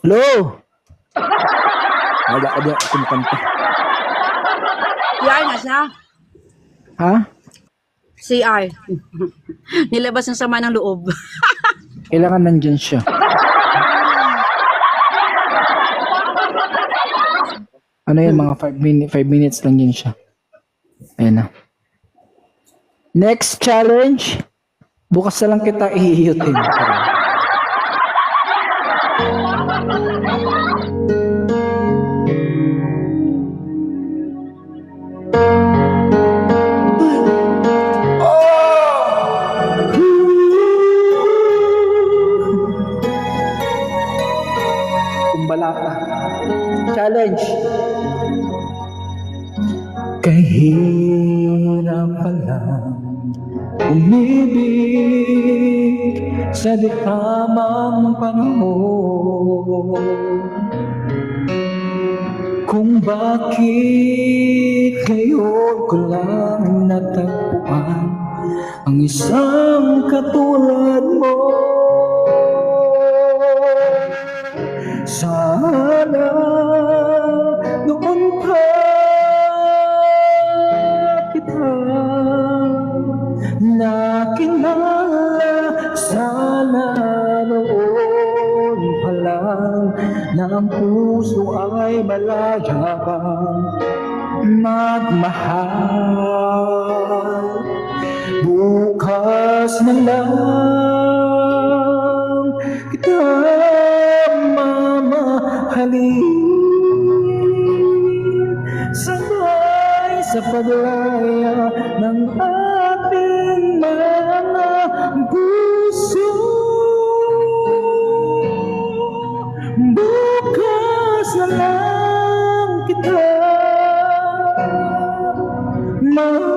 Hello? Wala ka diya kumakanta. CR na siya. Ha? CR. Nilabas ng sama ng loob. Kailangan nandyan siya. Ano yan, mga 5 minutes lang yun siya. Ayan na. Next challenge. Bukas na lang kita ihiyutin. Kumbalata. Challenge. Kahirap pala umibig sa di tamang panahon. Kung bakit ngayon ko lang natagpuan ang isang katulad mo. Sana noon pa kita nakilala, sana noon pa lang na ang puso ay malaya pang magmahal. Bukas na lang kita mamahalin, sabay sa paglaya ng ating mga puso. Bukas na lang kita mamahalin.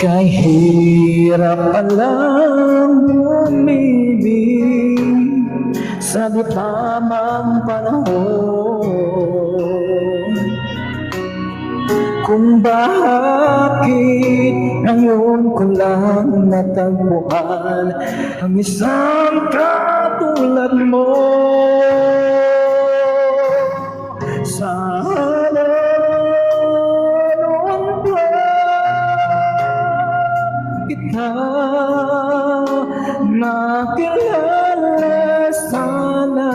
Kahirap palang umibig sa di tamang panahon. Kung bakit ngayon ko lang natagpuan ang isang katulad mo. Sana noon pa kita nakilala, sana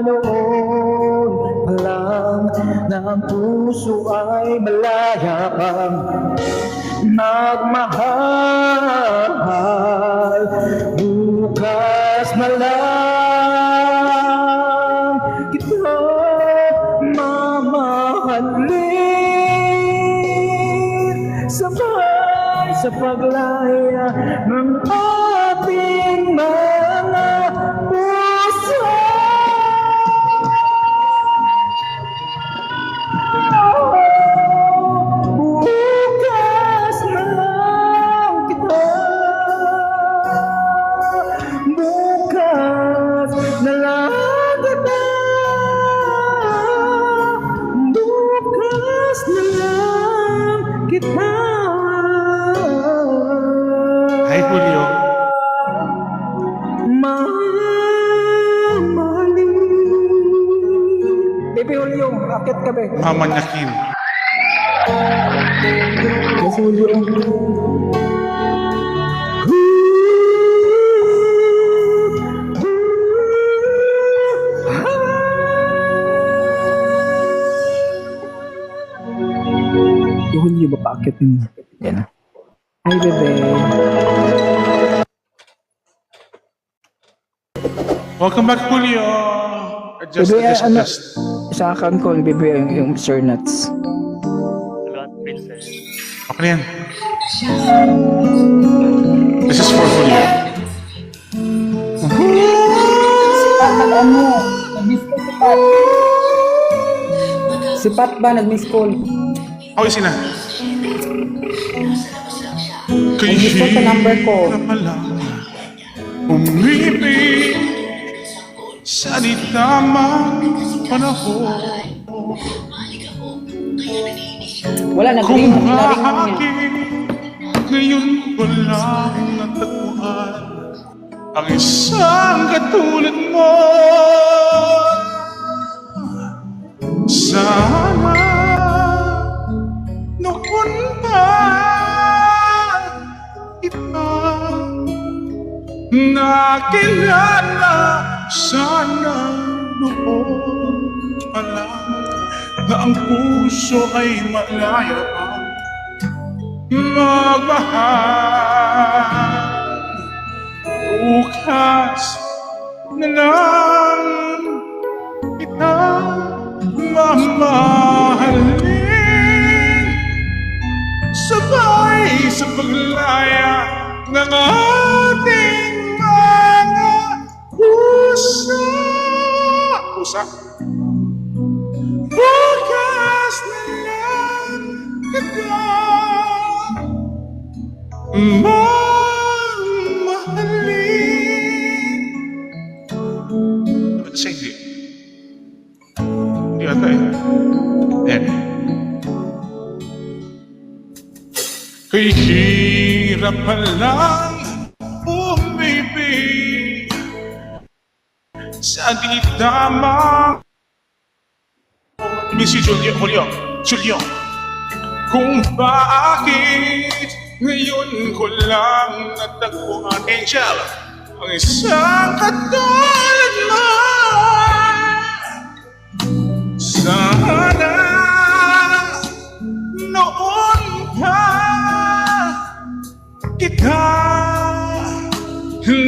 noon pa lang na ang puso ay malaya pang magmahal. Bukas na lang kita mamahalin, sabay sa paglaya ng ating mga puso. Bukas na lang kita, bukas na lang kita, bukas na lang kita. Hi, Julio. Mamahalin. Baby Julio, akit ka ba? Mamanyakin. Yes, Julio. Yung Julio ba paakit mo? Yan na. Hi, bebe. Welcome back, Julio. Adjust, Bebe, adjust, ano? adjust. Sa account ko, bebe, yung Sir Nuts. Okay na yan. This is for Julio. Si Pat ba nag-miss call? Okay, sina. Nag-miss call sa number ko. Umibig sa di tamang panahon. Wala, Kung nag-ring niya. bakit ngayon ko lang natagpuan ang isang katulad mo. Sana noon pa kita nakilala. Sana noon pa lang na ang puso ay malaya pa magmahal. Bukas na lang kita mamahalin, sabay sa paglaya ng ating mga puso. Pusa. Bukas na lang kita mamahalin. Ba't siya hindi? Hindi ata eh. Ayan. Kay hirap pa lang umibig sa di tama. Si Julio. Kung bakit ngayon ko lang natagpuan, Angel, ang isang katulad mo. Sana noon pa kita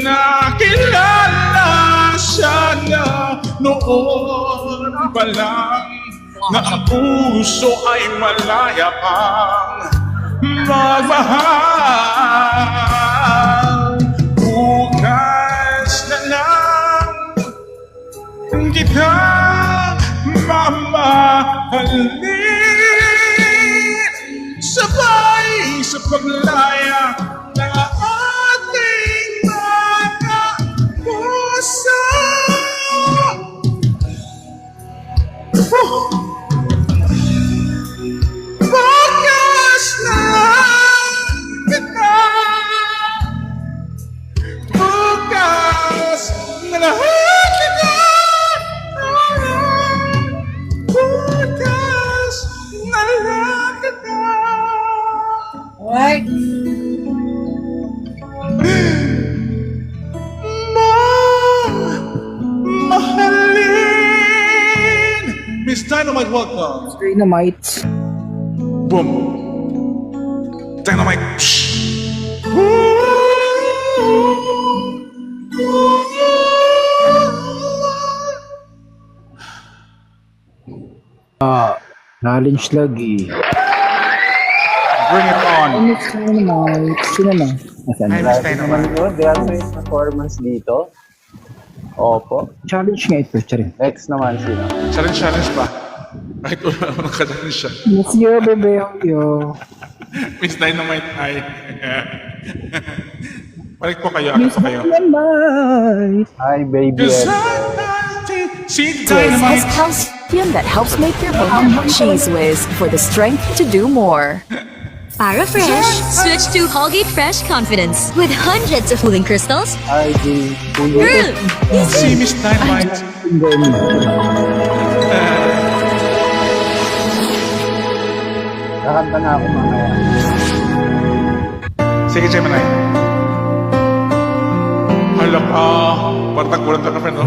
nakilala. Sana noon pa lang na ang puso ay malaya pang magmahal. Bukas na lang kita mamahalin, sabay sa paglaya ng ating mga puso. Bukas na lang kita, bukas na lang kita, bukas na lang kita. Alright. Mahalin. Miss Dynamite, welcome. Dynamite. Boom. Dynamite. Psh. Challenge lagi. Bring it on. Miss Dynamite. Sino na? Asan? Hi, Miss Dynamite. Grabe yung performance dito. Opo. Challenge nga ito, Charin. Next naman sino? Challenge pa. Kahit wala mo ng challenge siya. Miss you, bebe. Yo. Miss Dynamite, hi. Balik po kayo, ako Miss po kayo. Dynamite. Hi, baby. Cause see Whiz has Dynamite. calcium that helps make your bone cheese whiz for the strength to do more. Para Fresh, switch to Colgate Fresh Confidence with hundreds of cooling crystals. Hi, G. Kuya. Girl, See Miss Dynamite. Kakanta na ako mamaya. Sige, Gemini. Hala ka. Parang ka, friend, no?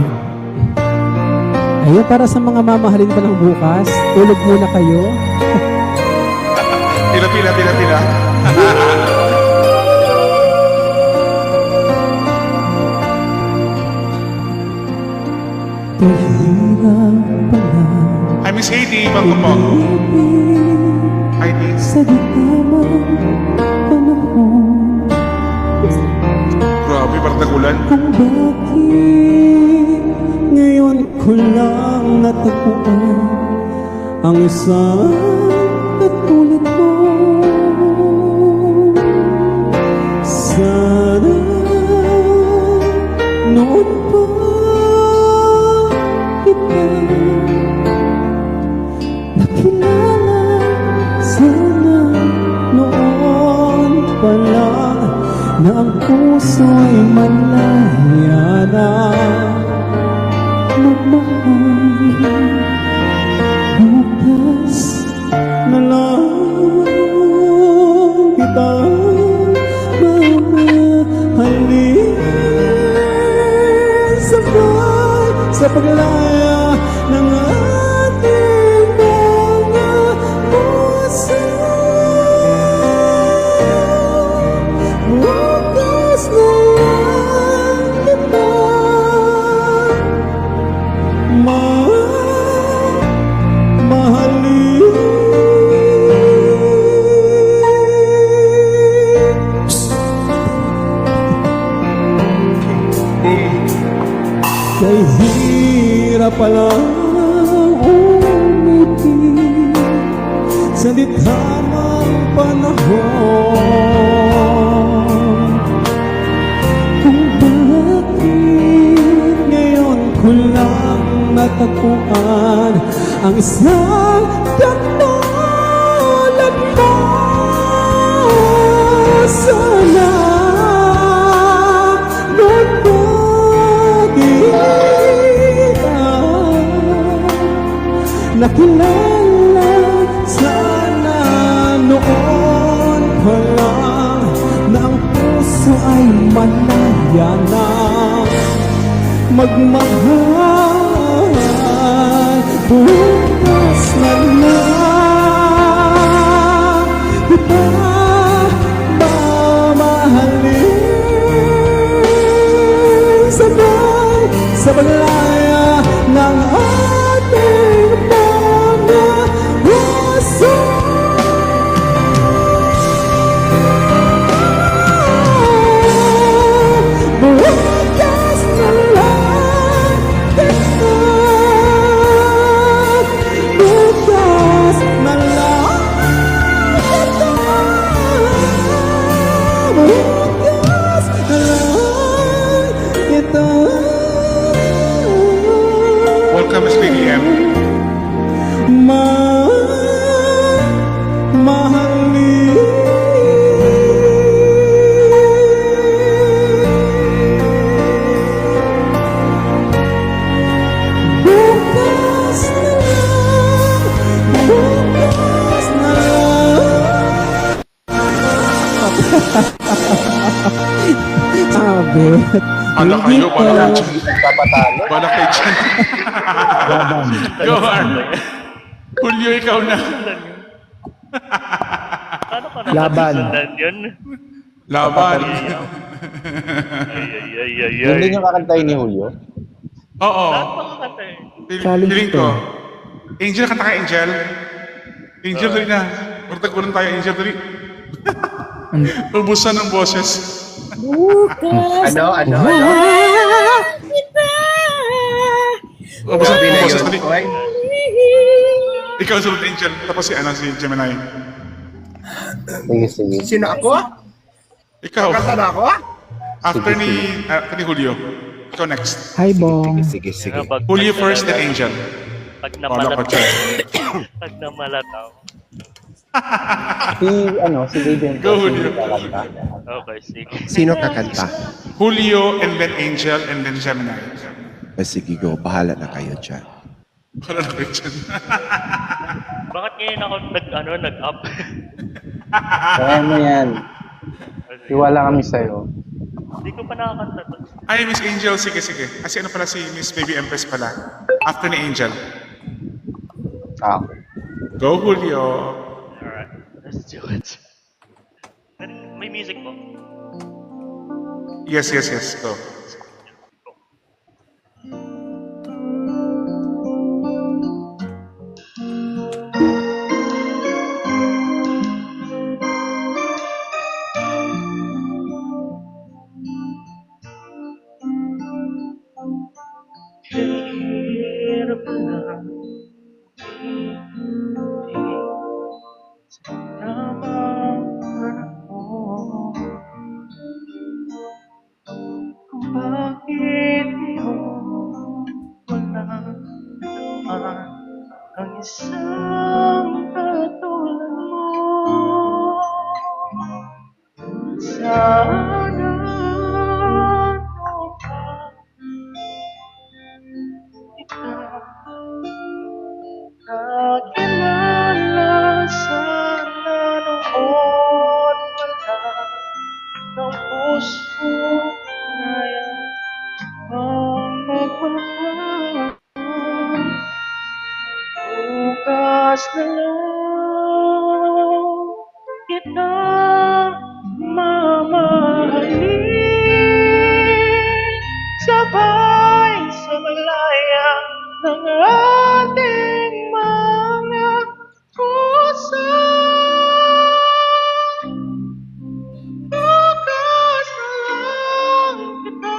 Ayun, para sa mga mamahalin pa ng bukas, tulog muna kayo. Pila. Hi, Miss Heidi. Welcome po. Heidi. Sa ditamang panahon, Grabe, parang tagulan. kung bakit ngayon ko lang natagpuan ang isang katulad mo. Sana noon pa kita nakilala. pa lang na ang puso'y malaya na magmahal. Bukas na lang kita mamahalin, sabay sa paglaya ng ating mga puso. Bukas na lang kita mamahalin. Kay hirap palang umitin sa dithamang panahon, kung bakit ngayon ko lang natagpuan ang isang katulad mo. Sana nakilala sana noon pa lang na ang puso ay malaya na magmahal. Bukas na lang kita mamahalin, sabay sa paglaya ng ating mga puso. Bukas na lang kita, bukas na lang kita, bukas na lang kita. Welcome, Miss Lady M. Mahalin. Bukas na lang, bukas na lang. Sabi. Ala kayo, bala kayo dyan. Papatalo. Bala kayo dyan. Go, Arn. Julio, ikaw na. Paano ka Laban. nakasusundan yun? Laban. Ay. Yun din yung kakantahin ni Julio. Oo. Saan pa kakanta eh? Challenge Feeling to. ko. Angel, kanta ka, Angel. Angel, dali na. Magtagulan tayo, Angel, dali. Ubusan ng boses. Ano? Ubusan ng boses, dali. Ikaw sunod, Angel. Tapos si Gemini. Sige. Sino ako? Ikaw. Kanta na ako? After ni Julio. Ikaw next. Hi, Bong. Sige. Julio first, then Angel. Pag Wala namalat ka dyan. pag namalat ako. Si Aiden. Go, Julio. Okay, sige. Sino kakanta? Julio, and then Angel, and then Gemini. Sige, go. Bahala na kayo dyan. Wala na kayo dyan. Bakit ngayon ako nag-up? Kaya mo yan. Tiwala kami sa'yo. Hindi ko pa nakakanta to. Ay, Miss Angel, sige. Kasi ano pala si Miss Baby Empress pala. After ni Angel. Go, Julio. Alright, let's do it. May music po. Yes. Go. Hirap na tamang panahon kung bakit ngayon wala naman ang isang katulad mo. na lang kita mamahalin, sabay sa malaya ng ating mga puso. Bukas na lang kita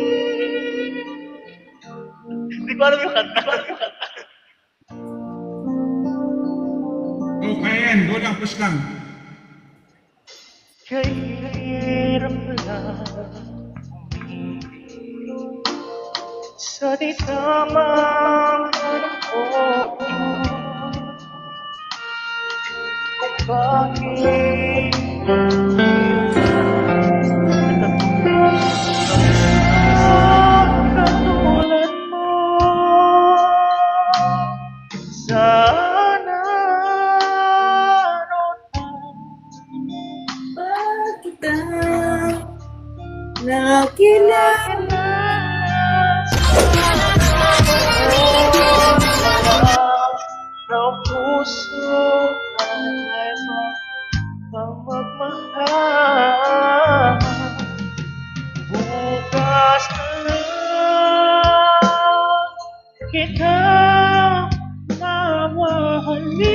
mamahalin. Hindi ko alam yung kanta. Oh, kaya yan. Go lang, push lang. Kahirap lang sa di tamang panahon kung bakit katulad mo sana noon ng puso ay magmahal. Bukas na lang kita mamahalin,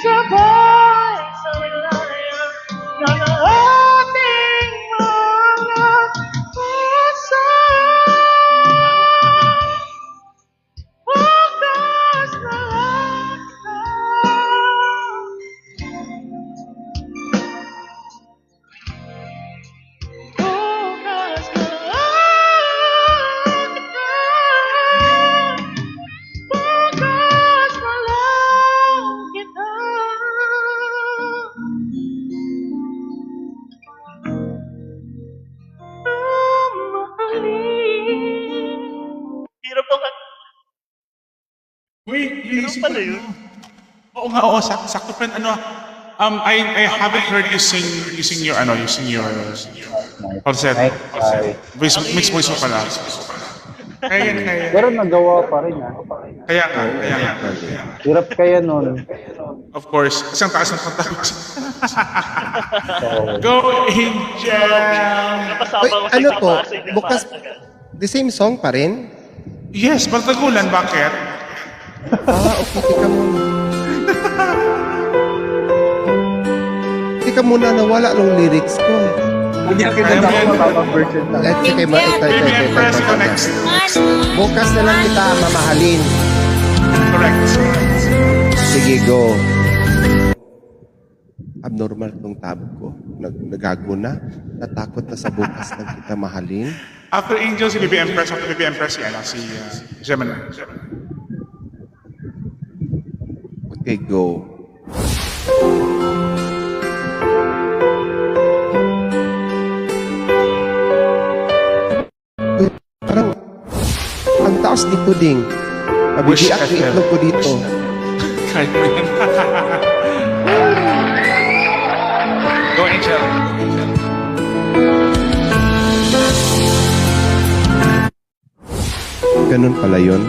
sabay sa wilaya ng ating mga puso. Bukas na lang bukas na lang bukas na lang kita mamahalin. Hirap to kan. Wait, Ganun naisip pala ko yun. Oo nga, oo, sakto friend. Ano, I haven't heard you sing using your falsetto. Mixed voice mo pala. Kaya. Pero nagawa pa rin Kaya nga. Hirap kaya nun. Of course, kasi ang taas ng kanta. Go, Angel! Napasama ko sa Ano isang to? base, hindi Bukas, the same song pa rin? Yes, Bartagulan, bakit? Okay, tika muna. Tika muna, nawala ng lyrics ko. Hindi ako Kaya mo yan. version na. Let's sige, Baby Empress, ikaw next. Bukas na lang kita mamahalin. Correct. Sige, go. Abnormal tong tab ko. Nagago na. Natakot na sa bukas lang kita mahalin. After Angel, si Baby Empress. After Baby Empress, si Gemini. Okay, go. Uy, parang ang taas dito ding. Wish Mabibiak yung FM. itlog ko dito. Kaya mo yan. Go, Angel. Ganun pala yun.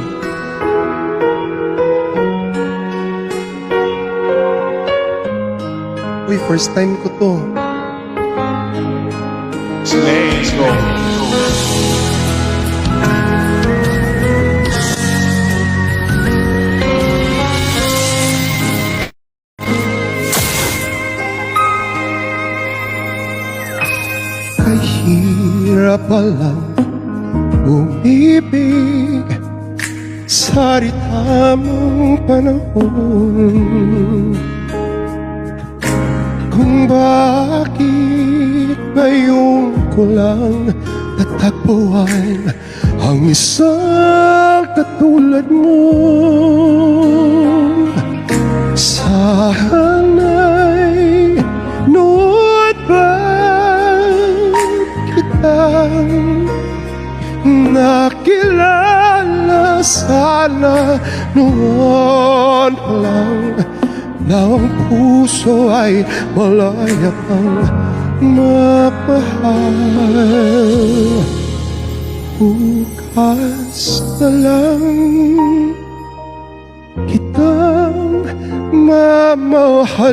Uy, first time ko to. Let's go. Kahirap palang umibig sa di tamang panahon. Kung bakit ngayon ko lang natagpuan ang isang katulad mo. Sana'y noon pa kitang nakilala, sana noon pa lang na ang puso ay malaya pang mapahal. bukas na lang kitang mamahalin,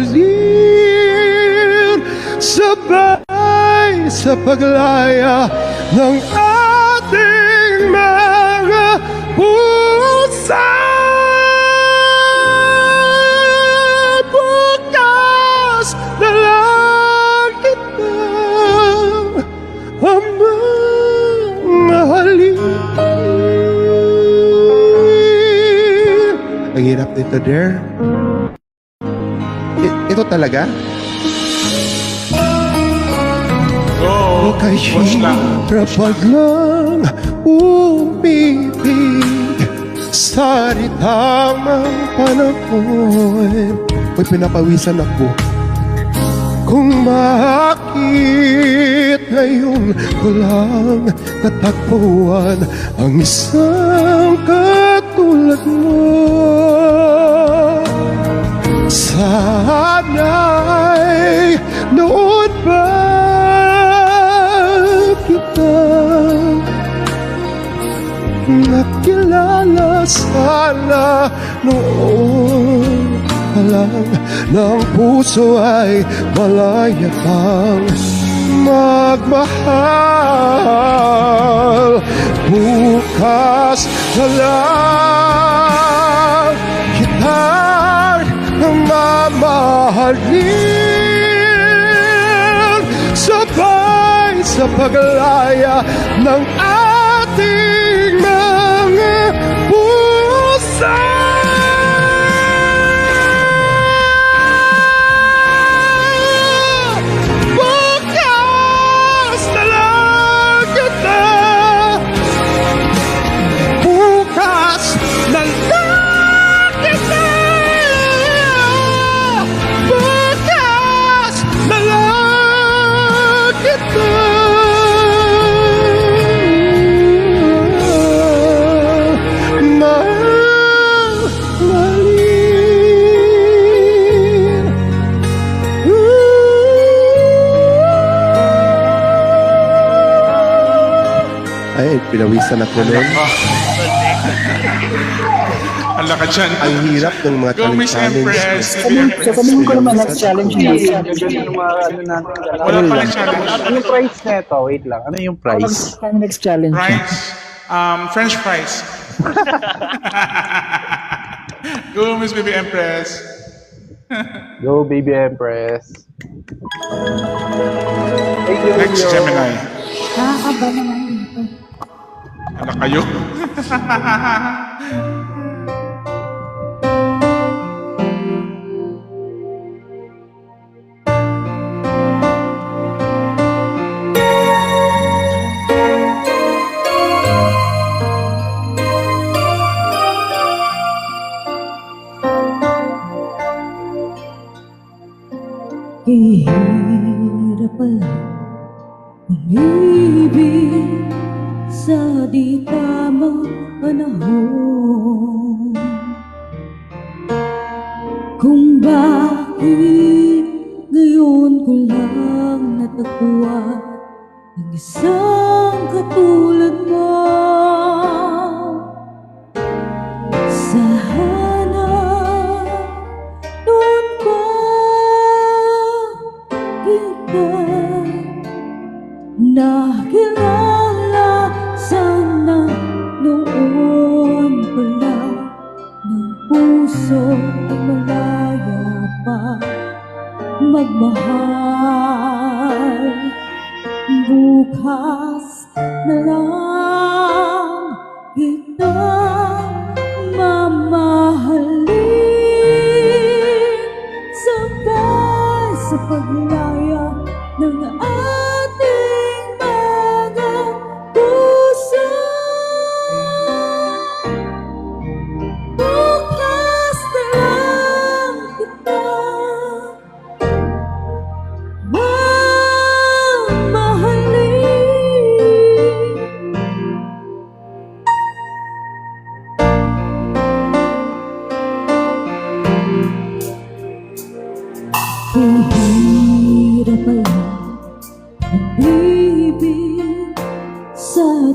sabay sa paglaya ng ating mga pusa. Bukas na lang kitang mamahalin. Ang hirap nito, dear. Ito talaga? Go! Kay Watch lang. hirap lang umibig sa tamang panahon. May pinapawisan ako kung bakit ngayon ko lang natagpuan ang isang katulad mo. Sana'y noon ba kita nakilala, sana noon pa lang ng puso ay malaya pang magmahal. Bukas na lang kitang mamahalin, sabay sa paglaya ng ating mga pusa. Bukas na lang kita, bukas na lang kita, bukas na lang kita. Ay, pinawisan ako nun. Hala ka dyan. Ang hirap ng mga Go, Miss Empress. So, kanina ko naman next challenge niya. Yung mga ano natin. Wala pa ng challenge. Ano yung price neto? Wait lang. Ano yung price? Ang next challenge. Fries. French fries. Go, Miss Baby Empress. Go, baby Empress. Thank you, Next, Leo. Gemini. Ano kayo? Hirap pala umibig sa di tamang panahon, kung bakit ngayon ko lang natagpuan ang isang katulad mo. Sana noon pa kita nakilala, sana noon pa lang ng puso ay malaya pa magmahal. Bukas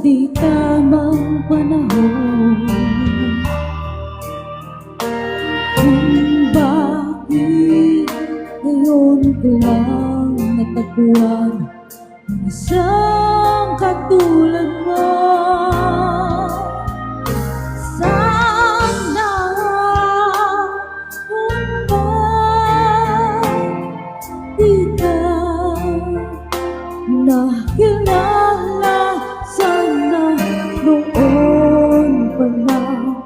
di tamang panahon, kung bakit ngayon ko lang natagpuan ang isang katulad mo. Sana kung di ka nakilala, sana noon pa lang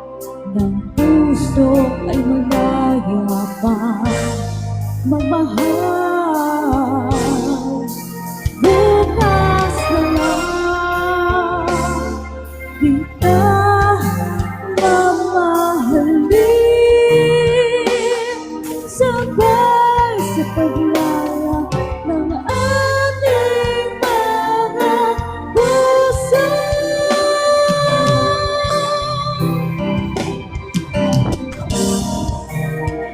ng puso ay malaya pa magmahal. Bukas na lang kita mamahalin, sabay sa paglaya ng ating mga puso.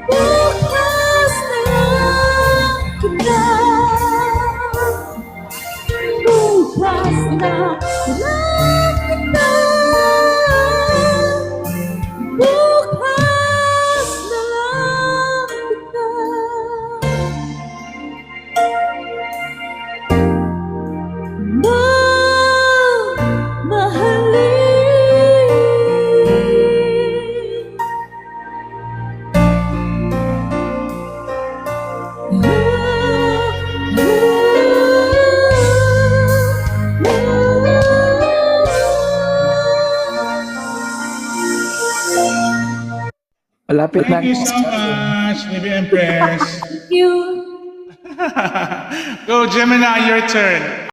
Bukas na lang kita, bukas na lang kita, bukas na lang kita. Malapit na. Thank you so much, Navy Empress. Thank you. Go, Gemini, your turn.